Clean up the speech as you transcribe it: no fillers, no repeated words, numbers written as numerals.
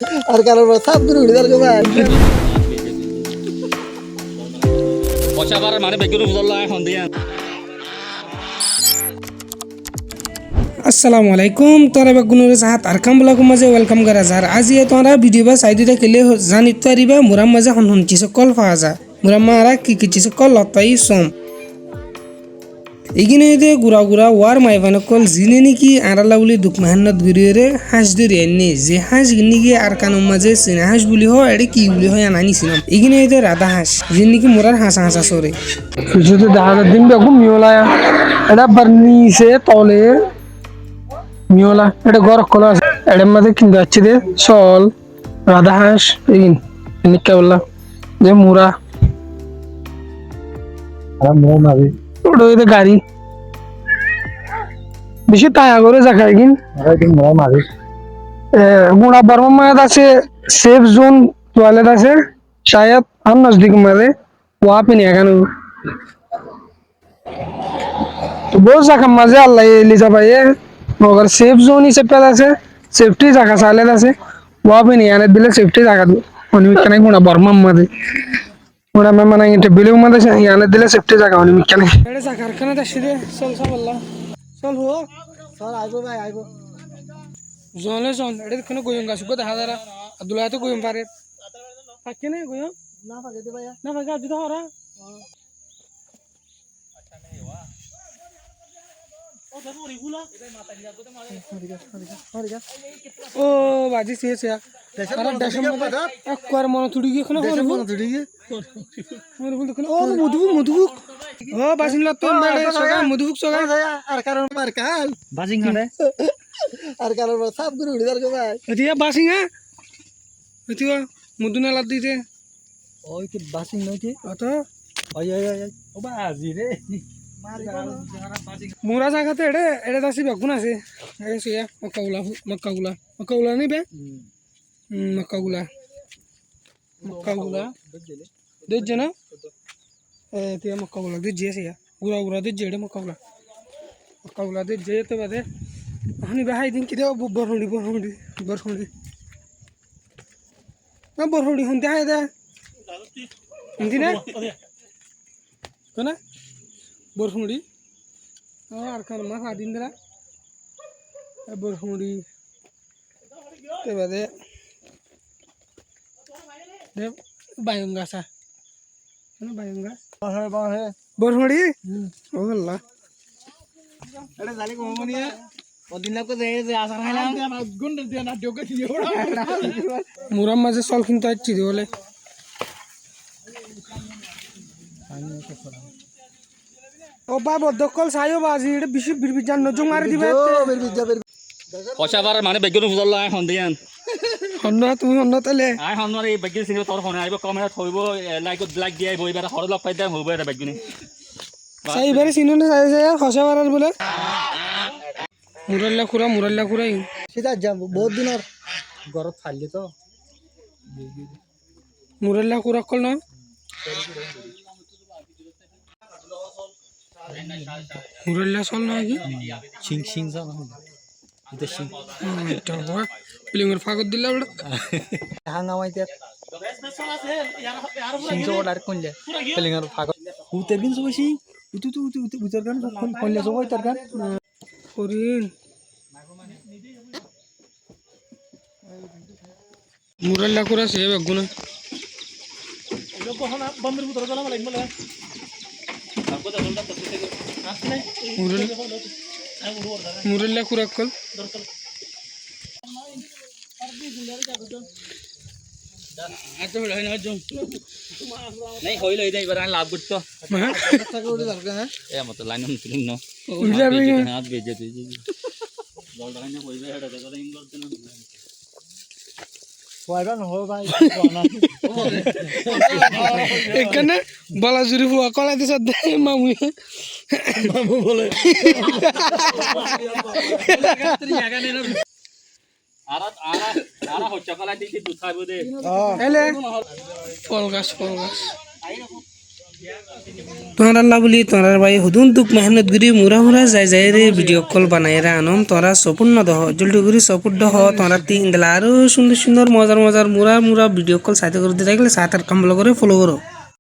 আর কারণ সাপ দূরে উড়ে যাবে ভাই পয়সা মানে বেগুন বুঝল এখন দিয়া আসসালামু আলাইকুম তোরা বেগুনের সাহাত আরকাম ব্লগের মাঝে ওয়েলকাম করা যার আজি তোরা ভিডিও বা সাইডে খেলে জানি তারিবা মুরাম মাঝে হন চিস কল পাওয়া যা মুরাম মারা কি চিস কল লতাই সম এগিনে দে গুড়া গুড়া ওয়ার মাইভানে কল জিনে নাকি আরালা বলি দুঃখ মেহান্নত গরিয়ে হাঁস ধরে এনে যে হাঁস গিনি গিয়ে আর কানোর মাঝে সিনা হাঁস বলি হয় এটি কি বলি হয় আনানি ছিলাম এগিনে দে রাধা হাঁস যে নাকি মোরার হাঁসা হাঁসা সরে কিছুতে দেখা দিন বেগুন মিওলা এটা বার্নিসে তলে মিওলা এটা গরক কলা আছে এটার মধ্যে কিনতে যাচ্ছি দে চল রাধা হাঁস এই নিকা বললা যে মুরা ওটা ওই গাড়ি বেশি তায়া করে জায়গায় কিন গুড়া বর্মা মায়াত আছে সেফ জোন টয়লেট আছে শায়দ আর নজদিক মাঝে ওয়া পিনি এখানে তো বহু জায়গা মাঝে আল্লাহ লিজা ভাই মগর সেফ জোন হিসেবে আছে সেফটি জায়গা চাইলে আছে ওয়া পিনি এনে দিলে সেফটি জায়গা অনিমিকানে গুড়া বর্মা মাঝে গুড়া মানে এটা বিলিং মাঝে এনে দিলে সেফটি জায়গা অনিমিকানে এটা যা কারখানা আসছে রে চল সব আল্লাহ চল হো চল আইবো ভাই আইবো জলে চল এটা কোনো গোয়ম গাছ কো দেখা যারা আব্দুল্লাহ তো গোয়ম পারে থাকে না গোয়ম না পাকে দে ভাইয়া না ভাগা দিতে হরা ও বাজি সে সে সারা দেশের মধ্যে একবার মন তুড়ি গিয়ে কোনো দেশে মন তুড়ি গিয়ে মনে বলতে কোনো ও মধুবুক ও বাসিনলা তো মেরে সগা মধুবুক সগা আর কারণ মার কাল বাজিং হারে আর কারণ সাপ দূরে উড়ে যাবে ভাই এদিয়া বাসিঙ্গা এদিয়া মধুনা লাদ দিতে ওই কি বাসিং নয় কি অত ওই ওই ওই ও বাজি রে মোরা জায়গাতে এড়ে দাসি বেগুন আছে এসে মক্কাগুলা নিবে মক্কাগুলা দেখছে না তুই মক্কাগুলা দেখছে সে গুড়া দেখছে এটা মক্কাগুলা দেখছে তো বাদে হানি বাহাই দিন কিরে বরহুন্ডি না বরহুন্ডি হুন দেখাই দে হিন্দি না কেনা বরহুন্ডি আর কার মাছ আদিন দিলা বরহুন্ডি তো বাদে বাইগন গাছ বাইগন গাছ বরহুন্ডি ও আল্লাহ এটা জালি কমনিয়া ওদিন লাগতো যে আসার খাইলাম গুন্ডে দিয়ে না ডোকে দিয়ে ওড়া মুরাম মাঝে চল কিনতে আসছি বলে ও বাবা দকল সাইও বাজি এটা বেশি বিরবি জান নজং মারি দিবে পয়সা মানে বেগুন বুঝল এখন দিয়ান হন্ন তুমি হন্ন তালে আই হন এই বেগুন চিনি তোর ফোনে আইব কমেন্ট থইব লাইক দিয়ে আইব এবারে হর লগ পাই দাম হইব এটা বেগুনি সাই এবারে চিনো না সাই সাই হসা বারার বলে মুরাল্লা খুরা সেটা যাব বহুত দিন আর ঘরত ফাইলে তো মুরাল্লা খুরা কল না মুরাল্লা চল না কি সিং যা না এটা সিং এটা হয় প্লিংর ফাগত দিলা বড় হাঙ্গামাইতে সিং সো ডাইরেক্ট কোনলে পেলিংর ফাগত উতের দিন সবসি উতু উতর গান কোনলে সবাই তার গান হরিণ মুরাল্লা খুরা সে বেগুনা মুরাল্লা খুরা কল নাই হইল এই এবারে লাভ করতো এ মত লাইন তুলিন ন হাত বেজে তুই জল লাইন হইবে এটা দেখো ইনডোর দেন ওয়াইবান হো ভাই এখানে বলা জুরি হুয়া কলা দিছ মামু বলে আরা হচ্ছে কলা দিতে দুধ খাইবো দে এলে ফল গাছ তোরা আল্লাহ বলি তোরার ভাই হুদুন তুক মেহনত করি মুরা মুরা যাই যাই রে ভিডিও কল বানাই রে আনম তোরা সপুর্ণ দহ জলদি করে সপুর দহ তোরা তিন গেলা আরো সুন্দর সুন্দর মজার মজার মুরা মুরা ভিডিও কল সাথে করে দিতে গেলে সাথে কাম করে ফলো করো।